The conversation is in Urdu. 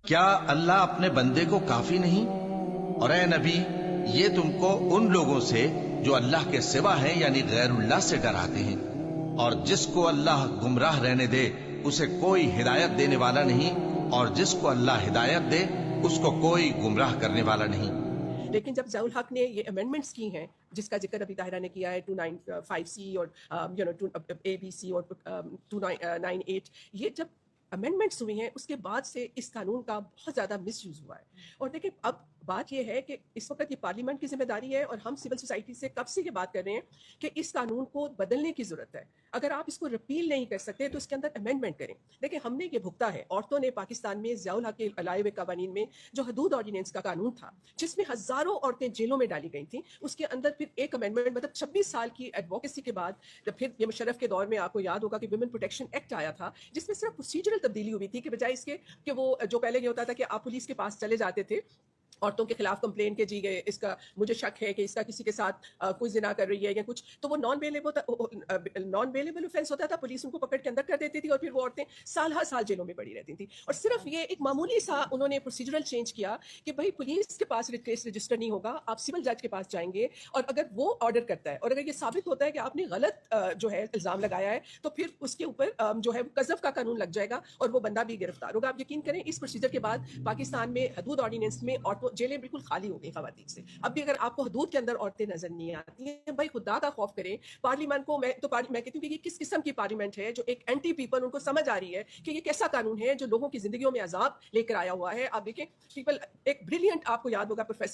کیا اللہ اپنے بندے کو کافی نہیں؟ اور اے نبی، یہ تم کو ان لوگوں سے جو اللہ کے سوا ہیں یعنی غیر اللہ سے ڈراتے ہیں، اور جس کو اللہ گمراہ رہنے دے اسے کوئی ہدایت دینے والا نہیں، اور جس کو اللہ ہدایت دے اس کو کوئی گمراہ کرنے والا نہیں۔ لیکن جب ضیاء الحق نے یہ امینڈمنٹس کی ہیں جس کا ذکر ابھی طاہرہ نے کیا ہے 295C اور ABC اور 298، یہ جب امینڈمنٹس ہوئی ہیں اس کے بعد سے اس قانون کا بہت زیادہ مس یوز ہوا ہے۔ اور دیکھیں اب بات یہ ہے کہ اس وقت یہ پارلیمنٹ کی ذمہ داری ہے، اور ہم سول سوسائٹی سے کب سے یہ بات کر رہے ہیں کہ اس قانون کو بدلنے کی ضرورت ہے۔ اگر آپ اس کو رپیل نہیں کر سکتے تو اس کے اندر امینڈمنٹ کریں۔ دیکھیں ہم نے یہ بھگتا ہے، عورتوں نے پاکستان میں ضیاء الحق کے لائے ہوئے قوانین میں جو حدود آرڈیننس کا قانون تھا جس میں ہزاروں عورتیں جیلوں میں ڈالی گئی تھیں، اس کے اندر پھر ایک امینڈمنٹ مطلب 26 سال کی ایڈوکیسی کے بعد جب پھر یہ مشرف کے دور میں آپ کو یاد ہوگا کہ ویمن پروٹیکشن ایکٹ آیا تھا جس میں صرف پروسیجرل تبدیلی ہوئی تھی کہ بجائے اس کے کہ وہ جو پہلے یہ ہوتا تھا کہ آپ پولیس کے پاس چلے جاتے تھے عورتوں کے خلاف کمپلین کے جی گئے اس کا مجھے شک ہے کہ اس کا کسی کے ساتھ کوئی زنا کر رہی ہے یا کچھ، تو وہ نان بیلیبل اوفینس ہوتا تھا، پولیس ان کو پکڑ کے اندر کر دیتی تھی اور پھر وہ عورتیں سال ہر سال جیلوں میں پڑی رہتی تھیں۔ اور صرف یہ ایک معمولی سا انہوں نے پروسیجرل چینج کیا کہ بھائی پولیس کے پاس کیس رجسٹر نہیں ہوگا، آپ سول جج کے پاس جائیں گے، اور اگر وہ آرڈر کرتا ہے اور اگر یہ ثابت ہوتا ہے کہ آپ نے غلط جو ہے الزام لگایا ہے تو پھر اس کے اوپر جو ہے قذف کا قانون لگ جائے گا اور وہ بندہ بھی گرفتار ہوگا۔ آپ یقین کریں اس پروسیجر کے بعد پاکستان میں حدود آرڈیننس میں عورتوں جیلیں بالکل خالی ہو گئی خواتین سے۔ اب بھی اگر آپ کو حدود کے اندر عورتیں نظر نہیں آتی ہیں، بھائی خدا کا خوف کریں۔ پارلیمنٹ کو میں کہتی ہوں کہ یہ کس قسم کی پارلیمنٹ ہے جو ایک اینٹی پیپل، ان کو سمجھ آ رہی ہے کہ یہ کیسا قانون ہے جو لوگوں کی زندگیوں میں عذاب لے کر آیا ہوا ہے۔ آپ دیکھیں پیپل ایک بریلینٹ، آپ کو یاد ہوگا پروفیسر